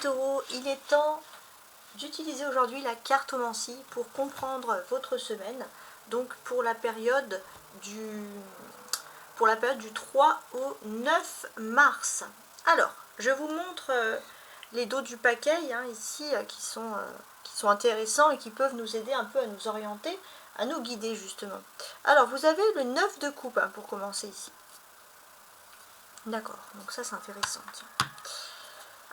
taureaux, il est temps d'utiliser aujourd'hui la cartomancie pour comprendre votre semaine, donc pour la période du 3 au 9 mars. Alors, je vous montre les dos du paquet ici qui sont intéressants et qui peuvent nous aider un peu à nous orienter, à nous guider justement. Alors, vous avez le 9 de coupe pour commencer ici. D'accord, donc ça c'est intéressant. Tiens.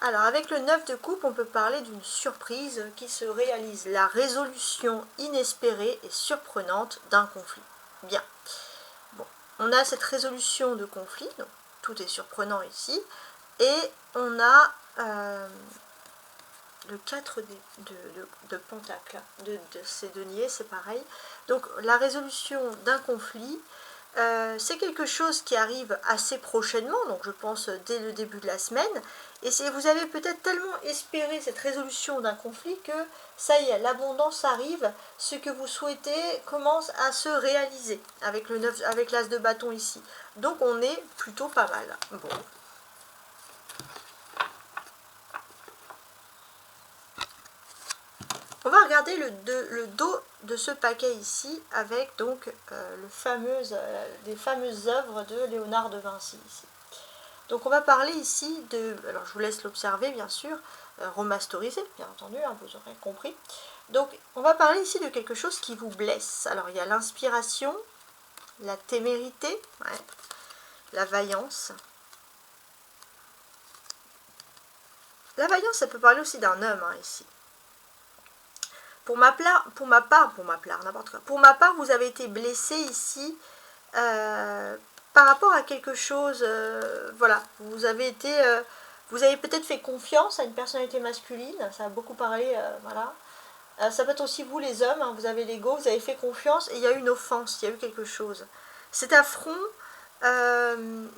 Alors, avec le 9 de coupe, on peut parler d'une surprise qui se réalise, la résolution inespérée et surprenante d'un conflit. Bien. Bon, on a cette résolution de conflit, donc tout est surprenant ici, et on a le 4 de pentacle, de ces deniers, c'est pareil. Donc, la résolution d'un conflit, c'est quelque chose qui arrive assez prochainement, donc je pense dès le début de la semaine, et vous avez peut-être tellement espéré cette résolution d'un conflit que ça y est, l'abondance arrive, ce que vous souhaitez commence à se réaliser avec avec l'as de bâton ici. Donc on est plutôt pas mal. Bon. On va regarder le dos de ce paquet ici avec donc des fameuses œuvres de Léonard de Vinci ici. Donc on va parler ici de, alors je vous laisse l'observer bien sûr, remasterisé bien entendu, vous aurez compris. Donc on va parler ici de quelque chose qui vous blesse. Alors il y a l'inspiration, la témérité, la vaillance. La vaillance, ça peut parler aussi d'un homme ici. Pour ma part, vous avez été blessé ici par rapport à quelque chose, voilà, vous avez peut-être fait confiance à une personnalité masculine, ça a beaucoup parlé, voilà. Ça peut être aussi vous les hommes, vous avez l'ego, vous avez fait confiance et il y a eu une offense, il y a eu quelque chose. Cet affront, il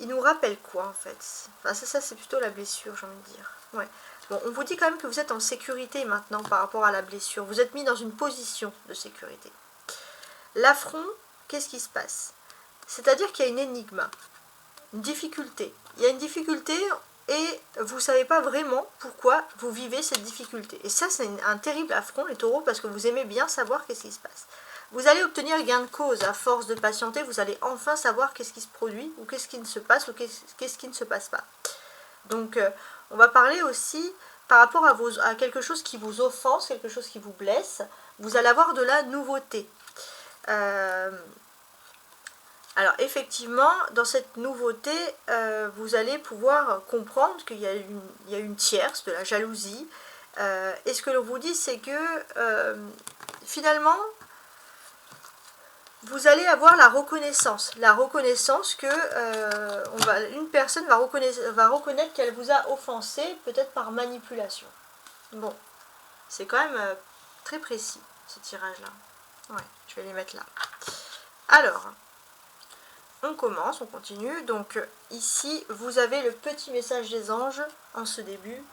nous rappelle quoi en fait? Enfin, ça c'est plutôt la blessure, j'ai envie de dire. Ouais. Bon, on vous dit quand même que vous êtes en sécurité maintenant par rapport à la blessure. Vous êtes mis dans une position de sécurité. L'affront, qu'est-ce qui se passe? C'est-à-dire qu'il y a une énigme, une difficulté. Il y a une difficulté et vous ne savez pas vraiment pourquoi vous vivez cette difficulté. Et ça, c'est un terrible affront, les taureaux, parce que vous aimez bien savoir qu'est-ce qui se passe. Vous allez obtenir gain de cause. À force de patienter, vous allez enfin savoir qu'est-ce qui se produit, ou qu'est-ce qui ne se passe, ou qu'est-ce qui ne se passe pas. Donc, on va parler aussi par rapport à quelque chose qui vous offense, quelque chose qui vous blesse. Vous allez avoir de la nouveauté. Alors effectivement, dans cette nouveauté, vous allez pouvoir comprendre qu'il y a une tierce, de la jalousie. Et ce que l'on vous dit, c'est que finalement, vous allez avoir la reconnaissance que une personne va reconnaître qu'elle vous a offensé, peut-être par manipulation. Bon, c'est quand même très précis, ce tirage-là. Ouais, je vais les mettre là. Alors, on commence, on continue. Donc ici, vous avez le petit message des anges en ce début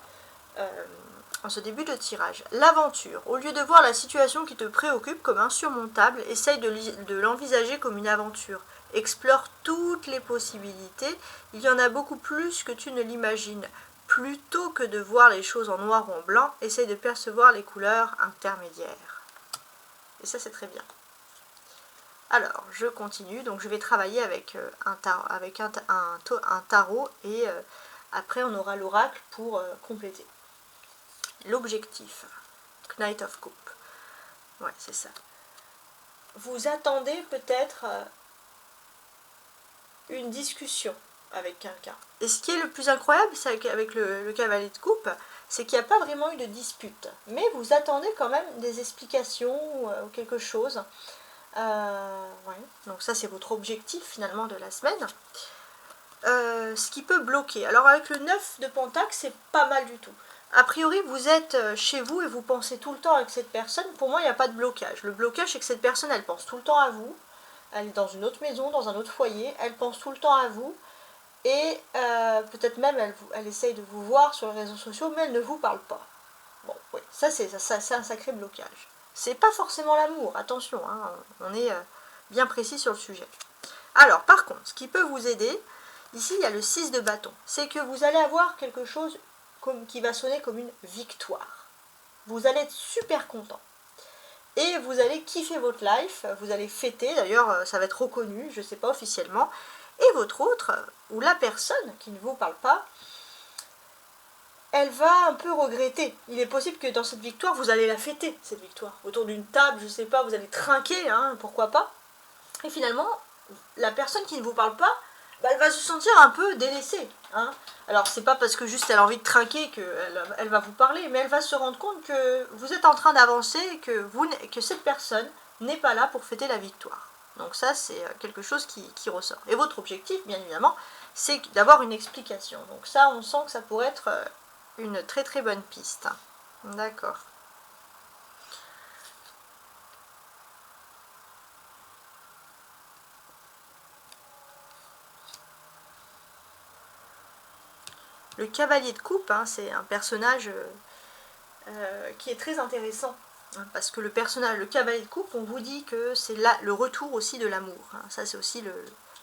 de tirage. L'aventure. Au lieu de voir la situation qui te préoccupe comme insurmontable, essaye de l'envisager comme une aventure. Explore toutes les possibilités. Il y en a beaucoup plus que tu ne l'imagines. Plutôt que de voir les choses en noir ou en blanc, essaye de percevoir les couleurs intermédiaires. Et ça, c'est très bien. Alors, je continue. Donc, je vais travailler avec un tarot et après, on aura l'oracle pour compléter. L'objectif. Knight of Cup. Ouais, c'est ça. Vous attendez peut-être une discussion avec quelqu'un. Et ce qui est le plus incroyable, c'est qu'avec le cavalier de coupe, c'est qu'il n'y a pas vraiment eu de dispute. Mais vous attendez quand même des explications ou quelque chose. Ouais. Donc ça, c'est votre objectif finalement de la semaine. Ce qui peut bloquer. Alors avec le 9 de pentacle, c'est pas mal du tout. A priori, vous êtes chez vous et vous pensez tout le temps avec cette personne. Pour moi, il n'y a pas de blocage. Le blocage, c'est que cette personne, elle pense tout le temps à vous. Elle est dans une autre maison, dans un autre foyer. Elle pense tout le temps à vous. Et peut-être même, elle essaye de vous voir sur les réseaux sociaux, mais elle ne vous parle pas. Bon, oui, ça, c'est un sacré blocage. C'est pas forcément l'amour, attention, on est bien précis sur le sujet. Alors, par contre, ce qui peut vous aider, ici, il y a le 6 de bâton. C'est que vous allez avoir quelque chose, qui va sonner comme une victoire. Vous allez être super content. Et vous allez kiffer votre life, vous allez fêter, d'ailleurs ça va être reconnu, je ne sais pas officiellement. Et votre autre, ou la personne qui ne vous parle pas, elle va un peu regretter. Il est possible que dans cette victoire, vous allez la fêter, cette victoire. Autour d'une table, je ne sais pas, vous allez trinquer, hein, pourquoi pas. Et finalement, la personne qui ne vous parle pas, bah, elle va se sentir un peu délaissée. Hein. Alors, c'est pas parce que juste elle a envie de trinquer qu'elle va vous parler, mais elle va se rendre compte que vous êtes en train d'avancer et que cette personne n'est pas là pour fêter la victoire. Donc ça, c'est quelque chose qui ressort. Et votre objectif, bien évidemment, c'est d'avoir une explication. Donc ça, on sent que ça pourrait être une très très bonne piste. D'accord. Le cavalier de coupe, hein, c'est un personnage qui est très intéressant. Hein, parce que le cavalier de coupe, on vous dit que c'est le retour aussi de l'amour. Hein, ça, c'est aussi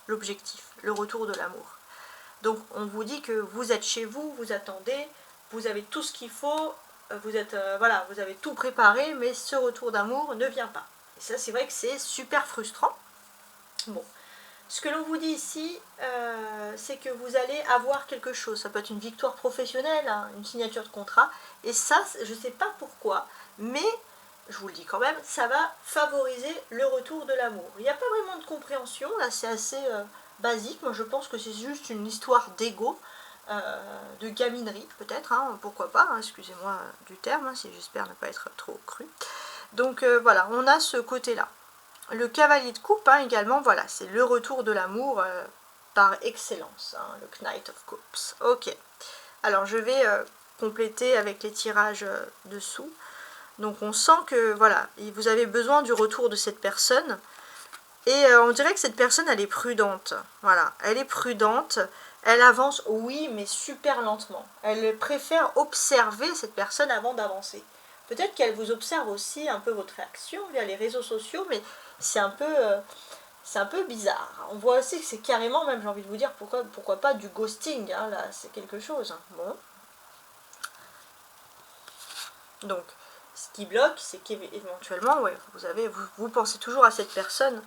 l'objectif, le retour de l'amour. Donc, on vous dit que vous êtes chez vous, vous attendez, vous avez tout ce qu'il faut, vous avez tout préparé, mais ce retour d'amour ne vient pas. Et ça, c'est vrai que c'est super frustrant. Bon. Ce que l'on vous dit ici, c'est que vous allez avoir quelque chose. Ça peut être une victoire professionnelle, hein, une signature de contrat. Et ça, je ne sais pas pourquoi, mais je vous le dis quand même, ça va favoriser le retour de l'amour. Il n'y a pas vraiment de compréhension, là c'est assez basique. Moi je pense que c'est juste une histoire d'ego, de gaminerie peut-être, hein, pourquoi pas, hein, excusez-moi du terme, hein, si j'espère ne pas être trop cru. Donc voilà, on a ce côté-là. Le cavalier de coupe, hein, également, voilà, c'est le retour de l'amour par excellence, hein, le Knight of Cups. Ok, alors je vais compléter avec les tirages dessous. Donc on sent que, voilà, vous avez besoin du retour de cette personne. Et on dirait que cette personne, elle est prudente. Voilà, elle est prudente, elle avance, oui, mais super lentement. Elle préfère observer cette personne avant d'avancer. Peut-être qu'elle vous observe aussi un peu votre réaction via les réseaux sociaux, mais c'est un peu bizarre. On voit aussi que c'est carrément, même j'ai envie de vous dire, pourquoi pas du ghosting, hein, là, c'est quelque chose. Hein. Bon. Donc, ce qui bloque, c'est qu'éventuellement, ouais, vous pensez toujours à cette personne.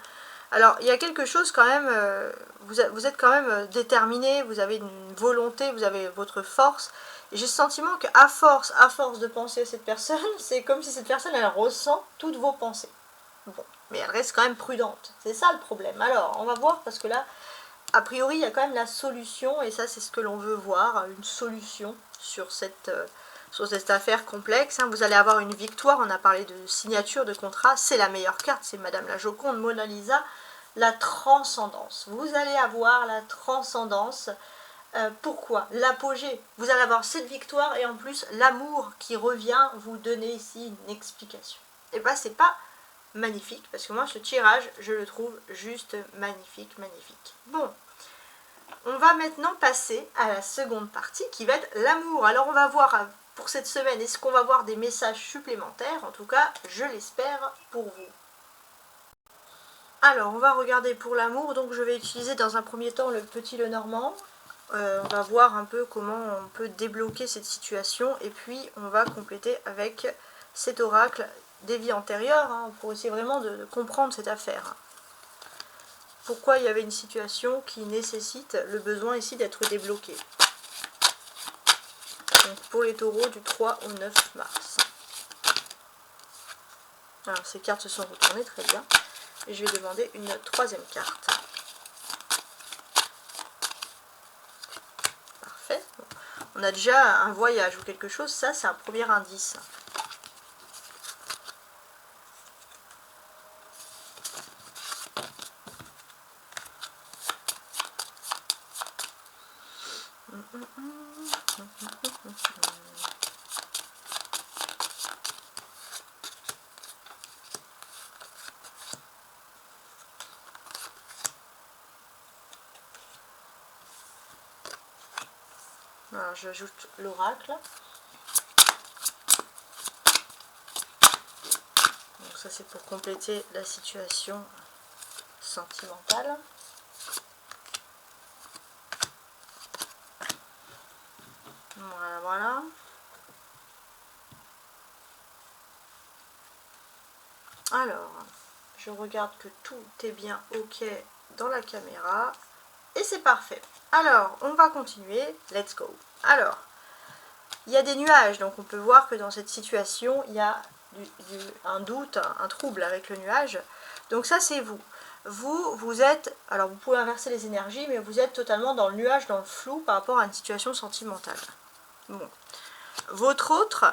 Alors, il y a quelque chose quand même, vous êtes quand même déterminé, vous avez une volonté, vous avez votre force. Et j'ai le sentiment qu'à force de penser à cette personne, c'est comme si cette personne, elle ressent toutes vos pensées. Bon, mais elle reste quand même prudente. C'est ça le problème. Alors, on va voir, parce que là, a priori, il y a quand même la solution, et ça, c'est ce que l'on veut voir, une solution sur cette affaire complexe. Hein. Vous allez avoir une victoire, on a parlé de signature de contrat, c'est la meilleure carte, c'est Madame la Joconde, Mona Lisa, la transcendance. Vous allez avoir la transcendance. Pourquoi? L'apogée. Vous allez avoir cette victoire et en plus l'amour qui revient vous donner ici une explication. Et bien, c'est pas magnifique, parce que moi ce tirage je le trouve juste magnifique. Bon, on va maintenant passer à la seconde partie qui va être l'amour. Alors on va voir pour cette semaine, est-ce qu'on va voir des messages supplémentaires? En tout cas je l'espère pour vous. Alors on va regarder pour l'amour, donc je vais utiliser dans un premier temps le petit Lenormand. On va voir un peu comment on peut débloquer cette situation et puis on va compléter avec cet oracle des vies antérieures, hein, pour essayer vraiment de comprendre cette affaire. Pourquoi il y avait une situation qui nécessite le besoin ici d'être débloqué. Donc pour les taureaux du 3 au 9 mars. Alors ces cartes se sont retournées, très bien. Et je vais demander une troisième carte. Parfait. On a déjà un voyage ou quelque chose, ça c'est un premier indice. Alors j'ajoute l'oracle. Donc ça c'est pour compléter la situation sentimentale. Voilà, voilà. Alors, je regarde que tout est bien ok dans la caméra. Et c'est parfait. Alors, on va continuer. Let's go. Alors, il y a des nuages, donc on peut voir que dans cette situation, il y a un doute, un trouble avec le nuage. Donc ça, c'est vous. Vous êtes, alors vous pouvez inverser les énergies, mais vous êtes totalement dans le nuage, dans le flou par rapport à une situation sentimentale. Bon. Votre autre,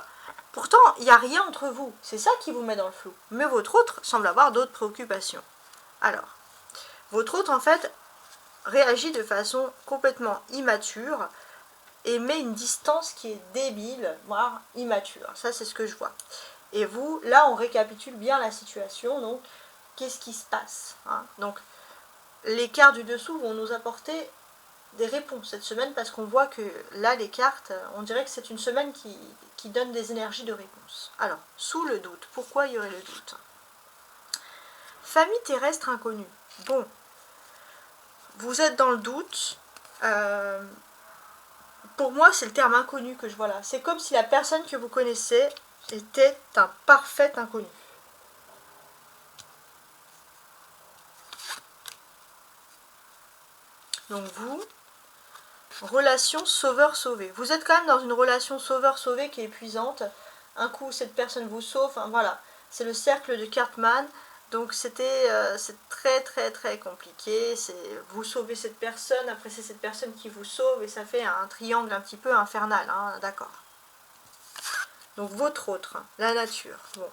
pourtant, il n'y a rien entre vous. C'est ça qui vous met dans le flou. Mais votre autre semble avoir d'autres préoccupations. Alors, votre autre, en fait, réagit de façon complètement immature et met une distance qui est débile, voire immature. Ça, c'est ce que je vois. Et vous, là, on récapitule bien la situation. Donc, qu'est-ce qui se passe, hein? Donc, les cartes du dessous vont nous apporter des réponses cette semaine parce qu'on voit que là, les cartes, on dirait que c'est une semaine qui donne des énergies de réponse. Alors, sous le doute, pourquoi il y aurait le doute? Famille terrestre inconnue. Bon, vous êtes dans le doute. Pour moi, c'est le terme inconnu que je vois là. C'est comme si la personne que vous connaissez était un parfait inconnu. Donc vous, relation sauveur-sauvé. Vous êtes quand même dans une relation sauveur-sauvé qui est épuisante. Un coup, cette personne vous sauve. Enfin, voilà, c'est le cercle de Cartman. Donc c'est très très très compliqué. Vous sauvez cette personne, après c'est cette personne qui vous sauve et ça fait un triangle un petit peu infernal, hein, d'accord. Donc votre autre, la nature. Bon.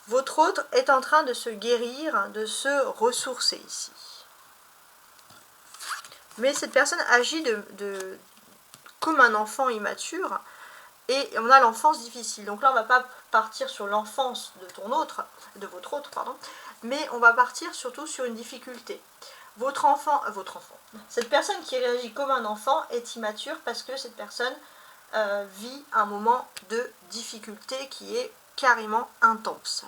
Votre autre est en train de se guérir, de se ressourcer ici. Mais cette personne agit comme un enfant immature et on a l'enfance difficile. Donc là, on ne va pas partir sur l'enfance de votre autre, pardon, mais on va partir surtout sur une difficulté. Votre enfant, cette personne qui réagit comme un enfant est immature parce que cette personne vit un moment de difficulté qui est carrément intense.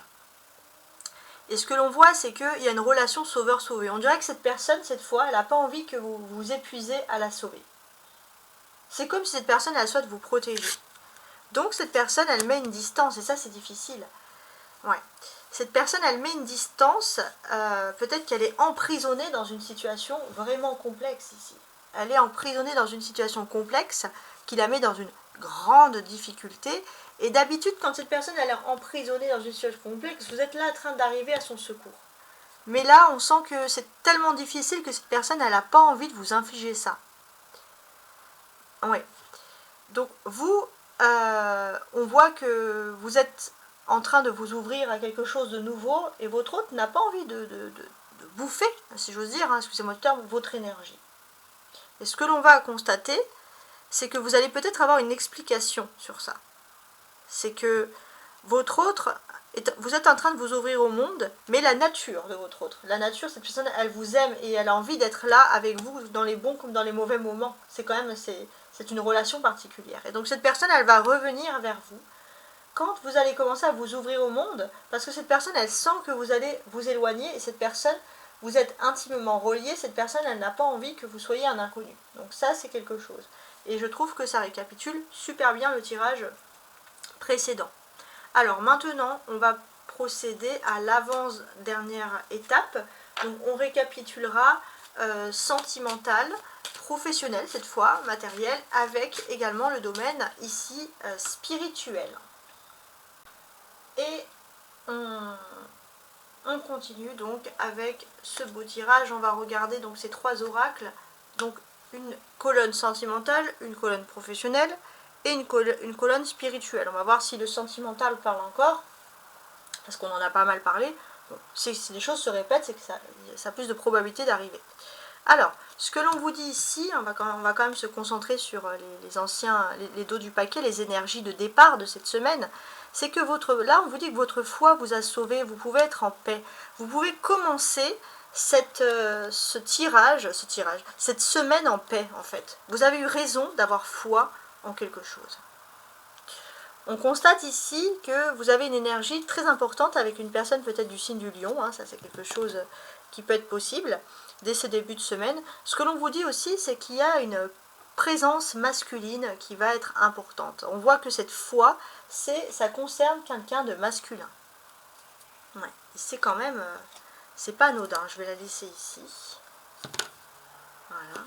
Et ce que l'on voit, c'est qu'il y a une relation sauveur-sauvé. On dirait que cette personne, cette fois, elle n'a pas envie que vous vous épuisez à la sauver. C'est comme si cette personne, elle souhaite vous protéger. Donc cette personne, elle met une distance, et ça, c'est difficile. Ouais. Cette personne, elle met une distance, peut-être qu'elle est emprisonnée dans une situation vraiment complexe ici. Elle est emprisonnée dans une situation complexe qui la met dans une grande difficulté. Et d'habitude, quand cette personne elle est emprisonnée dans une situation complexe, vous êtes là en train d'arriver à son secours. Mais là, on sent que c'est tellement difficile que cette personne, elle n'a pas envie de vous infliger ça. Oui. Donc vous, on voit que vous êtes en train de vous ouvrir à quelque chose de nouveau et votre autre n'a pas envie de bouffer, si j'ose dire, hein, excusez-moi le terme, votre énergie. Et ce que l'on va constater, c'est que vous allez peut-être avoir une explication sur ça. C'est que votre autre, vous êtes en train de vous ouvrir au monde, mais la nature de votre autre, la nature, cette personne, elle vous aime et elle a envie d'être là avec vous dans les bons comme dans les mauvais moments. C'est quand même, c'est une relation particulière. Et donc cette personne, elle va revenir vers vous quand vous allez commencer à vous ouvrir au monde, parce que cette personne, elle sent que vous allez vous éloigner et cette personne, vous êtes intimement reliés, cette personne, elle n'a pas envie que vous soyez un inconnu. Donc ça, c'est quelque chose. Et je trouve que ça récapitule super bien le tirage précédent. Alors maintenant, on va procéder à l'avant-dernière étape. Donc on récapitulera sentimental, professionnel cette fois, matériel, avec également le domaine ici spirituel. Et on continue donc avec ce beau tirage. On va regarder donc ces trois oracles. Donc une colonne sentimentale, une colonne professionnelle et une colonne spirituelle. On va voir si le sentimental parle encore, parce qu'on en a pas mal parlé. Bon, si les choses se répètent, c'est que ça a plus de probabilité d'arriver. Alors, ce que l'on vous dit ici, on va quand même se concentrer sur les dos du paquet, les énergies de départ de cette semaine, c'est que là, on vous dit que votre foi vous a sauvé, vous pouvez être en paix. Vous pouvez commencer cette semaine en paix, en fait. Vous avez eu raison d'avoir foi en quelque chose. On constate ici que vous avez une énergie très importante avec une personne peut-être du signe du lion, hein, ça c'est quelque chose qui peut être possible dès ce début de semaine. Ce que l'on vous dit aussi, c'est qu'il y a présence masculine qui va être importante. On voit que cette foi, ça concerne quelqu'un de masculin. Ouais, c'est quand même, c'est pas anodin. Je vais la laisser ici. Voilà.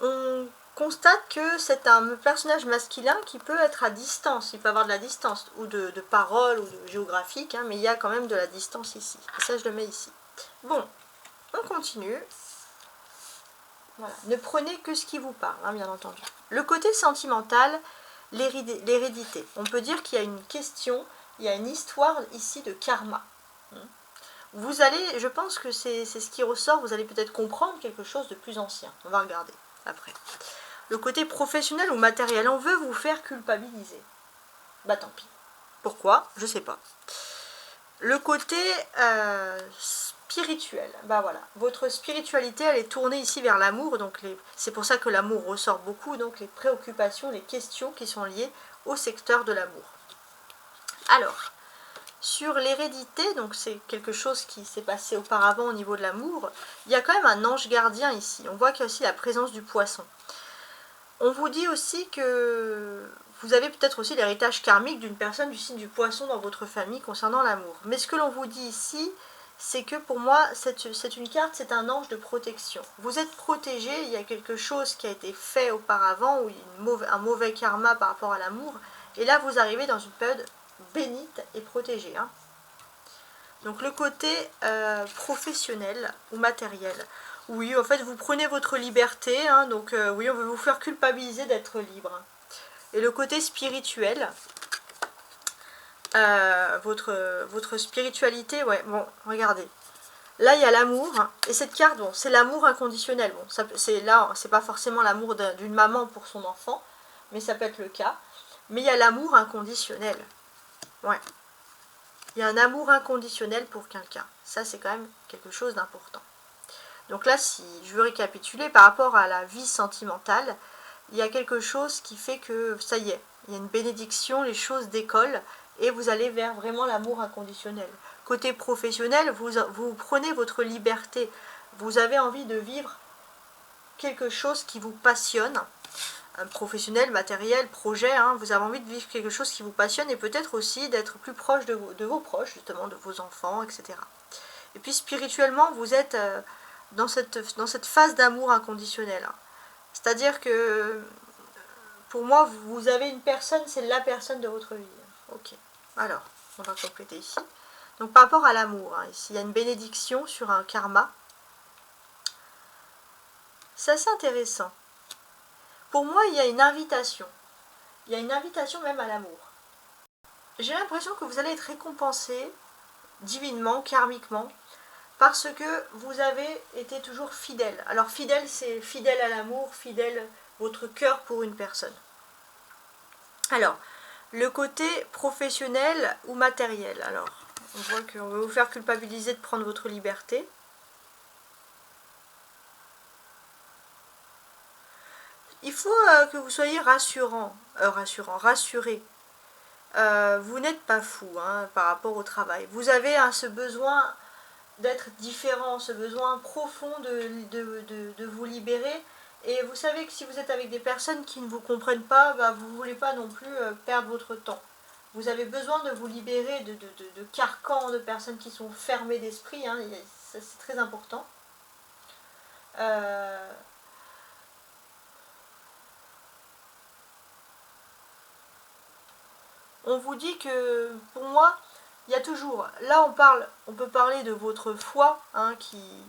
On constate que c'est un personnage masculin qui peut être à distance. Il peut avoir de la distance, ou de parole, ou de géographique, hein, mais il y a quand même de la distance ici. Et ça, je le mets ici. Bon, on continue. Voilà. Ne prenez que ce qui vous parle, hein, bien entendu. Le côté sentimental, l'hérédité. On peut dire qu'il y a une question, il y a une histoire ici de karma. Vous allez, je pense que c'est ce qui ressort, vous allez peut-être comprendre quelque chose de plus ancien. On va regarder après. Le côté professionnel ou matériel, on veut vous faire culpabiliser. Bah tant pis. Pourquoi? Je sais pas. Le côté spirituel, bah voilà, votre spiritualité elle est tournée ici vers l'amour, donc c'est pour ça que l'amour ressort beaucoup, donc les préoccupations, les questions qui sont liées au secteur de l'amour. Alors, sur l'hérédité, donc c'est quelque chose qui s'est passé auparavant au niveau de l'amour, il y a quand même un ange gardien ici, on voit qu'il y a aussi la présence du poisson. On vous dit aussi que vous avez peut-être aussi l'héritage karmique d'une personne du signe du poisson dans votre famille concernant l'amour. Mais ce que l'on vous dit ici, c'est que pour moi, c'est une carte, c'est un ange de protection. Vous êtes protégé, il y a quelque chose qui a été fait auparavant, ou un mauvais karma par rapport à l'amour, et là vous arrivez dans une période bénite et protégée. Hein. Donc le côté professionnel ou matériel. Oui, en fait, vous prenez votre liberté, hein, donc oui, on veut vous faire culpabiliser d'être libre. Et le côté spirituel, votre spiritualité, ouais, bon, regardez. Là, il y a l'amour, hein, et cette carte, bon, c'est l'amour inconditionnel. Bon, c'est pas forcément l'amour d'une maman pour son enfant, mais ça peut être le cas. Mais il y a l'amour inconditionnel. Ouais. Il y a un amour inconditionnel pour quelqu'un. Ça, c'est quand même quelque chose d'important. Donc là, si je veux récapituler, par rapport à la vie sentimentale, il y a quelque chose qui fait que, ça y est, il y a une bénédiction, les choses décollent, et vous allez vers vraiment l'amour inconditionnel. Côté professionnel, vous prenez votre liberté, vous avez envie de vivre quelque chose qui vous passionne, professionnel, matériel, projet, hein, vous avez envie de vivre quelque chose qui vous passionne, et peut-être aussi d'être plus proche de vos proches, justement, de vos enfants, etc. Et puis spirituellement, vous êtes dans cette phase d'amour inconditionnel. C'est-à-dire que, pour moi, vous avez une personne, c'est la personne de votre vie. Ok, alors, on va compléter ici. Donc par rapport à l'amour, hein, ici, il y a une bénédiction sur un karma. C'est assez intéressant. Pour moi, il y a une invitation. Il y a une invitation même à l'amour. J'ai l'impression que vous allez être récompensé divinement, karmiquement, parce que vous avez été toujours fidèle. Alors fidèle, c'est fidèle à l'amour, fidèle votre cœur pour une personne. Alors, le côté professionnel ou matériel. Alors, on voit qu'on va vous faire culpabiliser de prendre votre liberté. Il faut que vous soyez rassuré. Vous n'êtes pas fou, hein, par rapport au travail. Vous avez ce besoin d'être différent, ce besoin profond de vous libérer. Et vous savez que si vous êtes avec des personnes qui ne vous comprennent pas, bah, vous ne voulez pas non plus perdre votre temps. Vous avez besoin de vous libérer de carcans, de personnes qui sont fermées d'esprit, hein, c'est très important. On vous dit que, pour moi, il y a toujours, là on peut parler de votre foi, hein, qui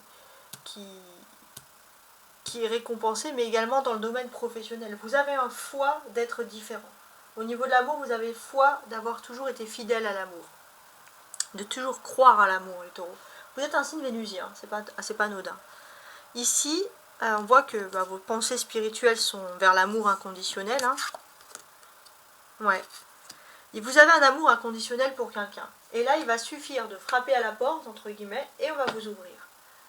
est récompensée, mais également dans le domaine professionnel. Vous avez un foi d'être différent. Au niveau de l'amour, vous avez foi d'avoir toujours été fidèle à l'amour, de toujours croire à l'amour, les taureaux. Vous êtes un signe vénusien, c'est pas anodin. Ici, on voit que vos pensées spirituelles sont vers l'amour inconditionnel. Hein. Ouais. Et vous avez un amour inconditionnel pour quelqu'un. Et là, il va suffire de frapper à la porte, entre guillemets, et on va vous ouvrir.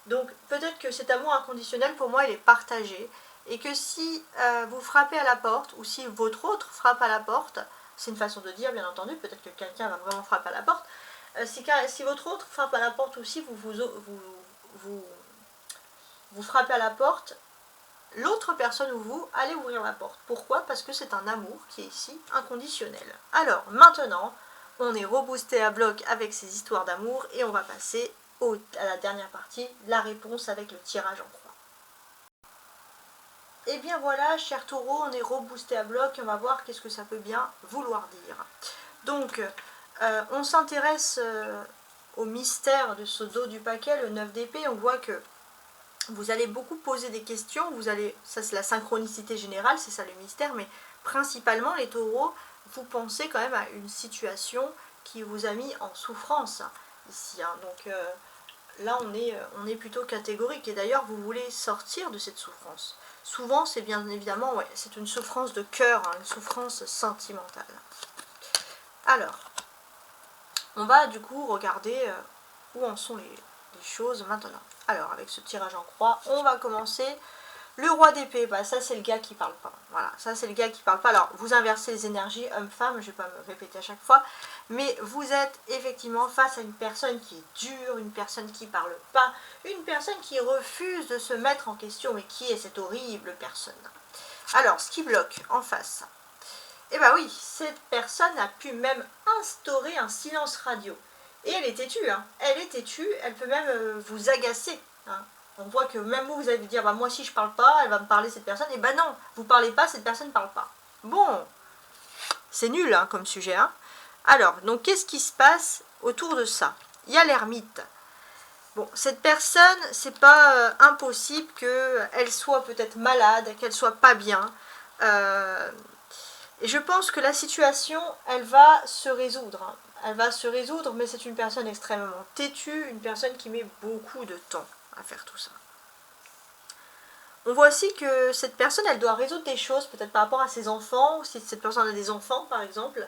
Donc, peut-être que cet amour inconditionnel, pour moi, il est partagé. Et que si vous frappez à la porte, ou si votre autre frappe à la porte, c'est une façon de dire, bien entendu, peut-être que quelqu'un va vraiment frapper à la porte. Si votre autre frappe à la porte aussi, vous frappez à la porte, l'autre personne ou vous allez ouvrir la porte. Pourquoi? Parce que c'est un amour qui est ici inconditionnel. Alors maintenant, on est reboosté à bloc avec ces histoires d'amour et on va passer à la dernière partie, la réponse avec le tirage en croix. Et bien voilà, chers taureaux, on est reboosté à bloc et on va voir qu'est-ce que ça peut bien vouloir dire. Donc, on s'intéresse au mystère de ce dos du paquet, le 9 d'épée. On voit que vous allez beaucoup poser des questions, ça c'est la synchronicité générale, c'est ça le mystère, mais principalement les taureaux, vous pensez quand même à une situation qui vous a mis en souffrance ici. Hein. Donc là on est plutôt catégorique et d'ailleurs vous voulez sortir de cette souffrance. Souvent c'est bien évidemment, ouais, c'est une souffrance de cœur, hein, une souffrance sentimentale. Alors, on va du coup regarder où en sont les choses maintenant. Alors, avec ce tirage en croix, on va commencer. Le roi d'épée, bah, ça c'est le gars qui parle pas. Voilà, ça c'est le gars qui parle pas. Alors, vous inversez les énergies homme-femme, je vais pas me répéter à chaque fois, mais vous êtes effectivement face à une personne qui est dure, une personne qui parle pas, une personne qui refuse de se mettre en question. Mais qui est cette horrible personne? Alors, ce qui bloque en face, eh bien oui, cette personne a pu même instaurer un silence radio. Et elle est têtue, hein. Elle est têtue, elle peut même vous agacer. Hein. On voit que même vous allez vous dire, bah moi si je parle pas, elle va me parler cette personne. Et bah non, vous parlez pas, cette personne ne parle pas. Bon, c'est nul hein, comme sujet. Hein. Alors, donc qu'est-ce qui se passe autour de ça? Il y a l'ermite. Bon, cette personne, c'est pas impossible qu'elle soit peut-être malade, qu'elle soit pas bien. Et je pense que la situation, elle va se résoudre. Hein. Elle va se résoudre, mais c'est une personne extrêmement têtue, une personne qui met beaucoup de temps à faire tout ça. On voit aussi que cette personne, elle doit résoudre des choses, peut-être par rapport à ses enfants, si cette personne a des enfants par exemple,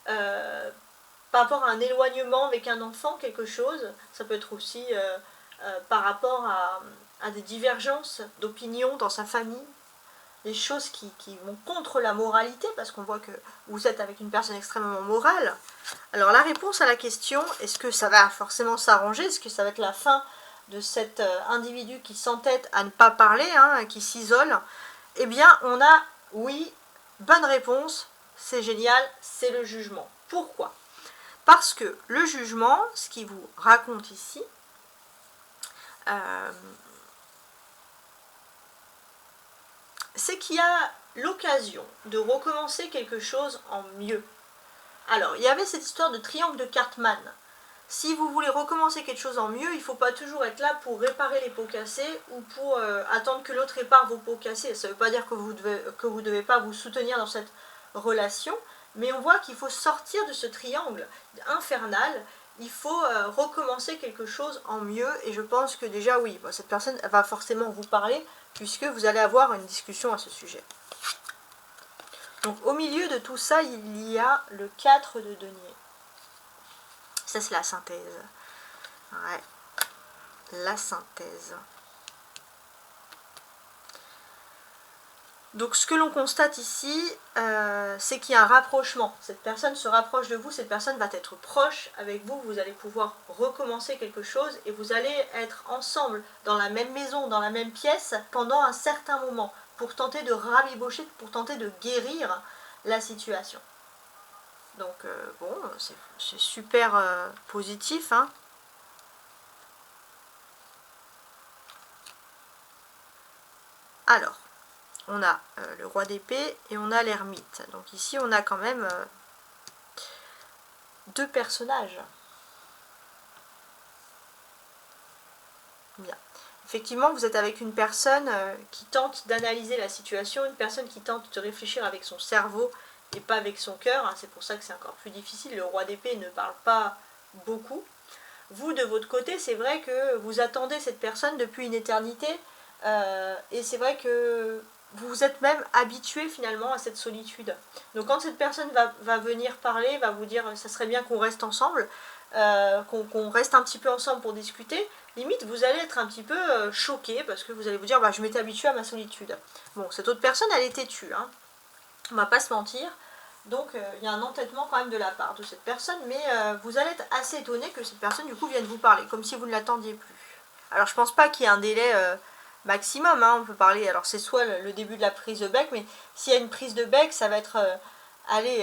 par rapport à un éloignement avec un enfant, quelque chose. Ça peut être aussi par rapport à des divergences d'opinion dans sa famille, des choses qui vont contre la moralité, parce qu'on voit que vous êtes avec une personne extrêmement morale. Alors la réponse à la question, est-ce que ça va forcément s'arranger? Est-ce que ça va être la fin de cet individu qui s'entête à ne pas parler, hein, qui s'isole? Eh bien, on a, oui, bonne réponse, c'est génial, c'est le jugement. Pourquoi? Parce que le jugement, ce qu'il vous raconte ici, c'est qu'il y a l'occasion de recommencer quelque chose en mieux. Alors, il y avait cette histoire de triangle de Cartman. Si vous voulez recommencer quelque chose en mieux, il ne faut pas toujours être là pour réparer les pots cassés ou pour attendre que l'autre répare vos pots cassés. Ça ne veut pas dire que vous ne devez pas vous soutenir dans cette relation, mais on voit qu'il faut sortir de ce triangle infernal. Il faut recommencer quelque chose en mieux, et je pense que déjà oui, cette personne va forcément vous parler, puisque vous allez avoir une discussion à ce sujet. Donc au milieu de tout ça, il y a le 4 de denier. Ça c'est la synthèse. Ouais, la synthèse. Donc ce que l'on constate ici, c'est qu'il y a un rapprochement. Cette personne se rapproche de vous, cette personne va être proche avec vous, vous allez pouvoir recommencer quelque chose et vous allez être ensemble dans la même maison, dans la même pièce pendant un certain moment pour tenter de rabibocher, pour tenter de guérir la situation. Donc bon, c'est super positif, hein. Alors, on a le roi d'épée et on a l'ermite. Donc ici, on a quand même deux personnages. Bien. Effectivement, vous êtes avec une personne qui tente d'analyser la situation, une personne qui tente de réfléchir avec son cerveau et pas avec son cœur. Hein. C'est pour ça que c'est encore plus difficile. Le roi d'épée ne parle pas beaucoup. Vous, de votre côté, c'est vrai que vous attendez cette personne depuis une éternité. Et c'est vrai que vous vous êtes même habitué finalement à cette solitude. Donc quand cette personne va venir parler, va vous dire ça serait bien qu'on reste ensemble, qu'on reste un petit peu ensemble pour discuter, limite vous allez être un petit peu choqué parce que vous allez vous dire bah, je m'étais habitué à ma solitude. Bon, cette autre personne elle est têtue, hein. On va pas se mentir. Donc il y a un entêtement quand même de la part de cette personne, mais vous allez être assez étonné que cette personne du coup vienne vous parler, comme si vous ne l'attendiez plus. Alors je pense pas qu'il y ait un délai maximum, hein, on peut parler, alors c'est soit le début de la prise de bec, mais s'il y a une prise de bec, ça va être, allez,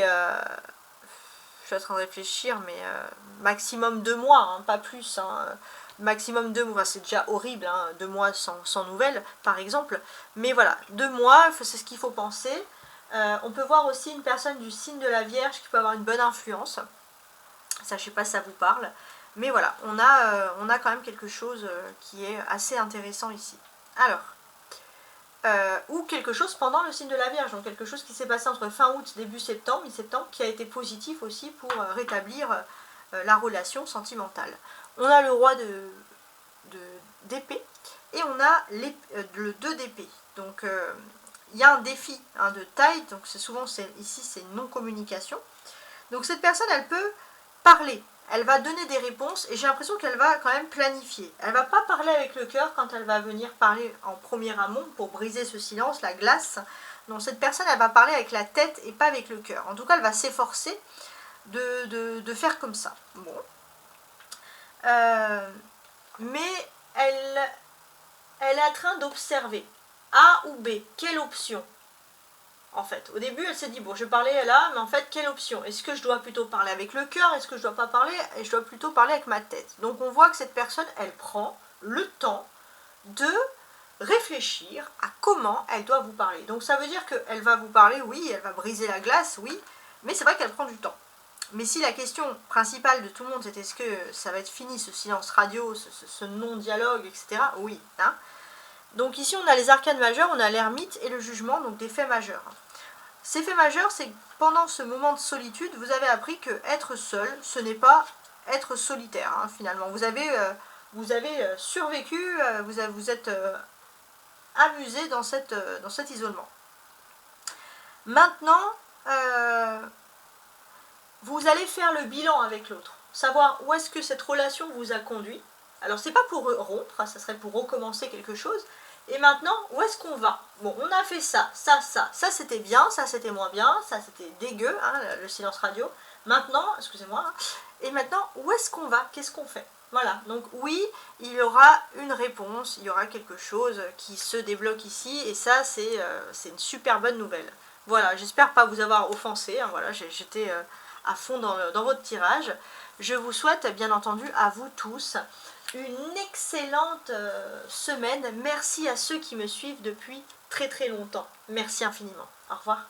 je suis en train de réfléchir, mais maximum 2 mois, hein, pas plus, hein, maximum 2 mois, c'est déjà horrible, hein, 2 mois sans nouvelles, par exemple, mais voilà, 2 mois, c'est ce qu'il faut penser. On peut voir aussi une personne du signe de la Vierge qui peut avoir une bonne influence, ça je sais pas si ça vous parle, mais voilà, on a quand même quelque chose qui est assez intéressant ici. Alors, ou quelque chose pendant le signe de la Vierge, donc quelque chose qui s'est passé entre fin août, début septembre, mi-septembre, qui a été positif aussi pour rétablir la relation sentimentale. On a le roi d'épée et on a le 2 d'épée. Donc il y a un défi de taille, donc c'est souvent ici c'est une non-communication. Donc cette personne elle peut parler, elle va donner des réponses et j'ai l'impression qu'elle va quand même planifier. Elle ne va pas parler avec le cœur quand elle va venir parler en premier amont pour briser ce silence, la glace. Non, cette personne elle va parler avec la tête et pas avec le cœur. En tout cas elle va s'efforcer de faire comme ça. Bon. Mais elle est en train d'observer A ou B, quelle option en fait. Au début, elle s'est dit, bon, je parlais là, mais en fait, quelle option? Est-ce que je dois plutôt parler avec le cœur? Est-ce que je dois pas parler? Et je dois plutôt parler avec ma tête. Donc, on voit que cette personne, elle prend le temps de réfléchir à comment elle doit vous parler. Donc, ça veut dire qu'elle va vous parler, oui, elle va briser la glace, oui, mais c'est vrai qu'elle prend du temps. Mais si la question principale de tout le monde, c'est est-ce que ça va être fini, ce silence radio, ce non-dialogue, etc., oui, hein. Donc ici, on a les arcanes majeures, on a l'ermite et le jugement, donc des faits majeurs. Ces faits majeurs, c'est que pendant ce moment de solitude, vous avez appris que être seul, ce n'est pas être solitaire, hein, finalement. Vous avez survécu, vous êtes amusé dans cet isolement. Maintenant, vous allez faire le bilan avec l'autre, savoir où est-ce que cette relation vous a conduit. Alors, c'est pas pour rompre, ça serait pour recommencer quelque chose. Et maintenant, où est-ce qu'on va? Bon, on a fait ça c'était bien, ça c'était moins bien, ça c'était dégueu, hein, le silence radio. Maintenant, excusez-moi, hein, et maintenant, où est-ce qu'on va? Qu'est-ce qu'on fait? Voilà, donc oui, il y aura une réponse, il y aura quelque chose qui se débloque ici, et ça c'est une super bonne nouvelle. Voilà, j'espère pas vous avoir offensé, hein, voilà, j'étais à fond dans votre tirage. Je vous souhaite bien entendu à vous tous une excellente semaine. Merci à ceux qui me suivent depuis très très longtemps. Merci infiniment. Au revoir.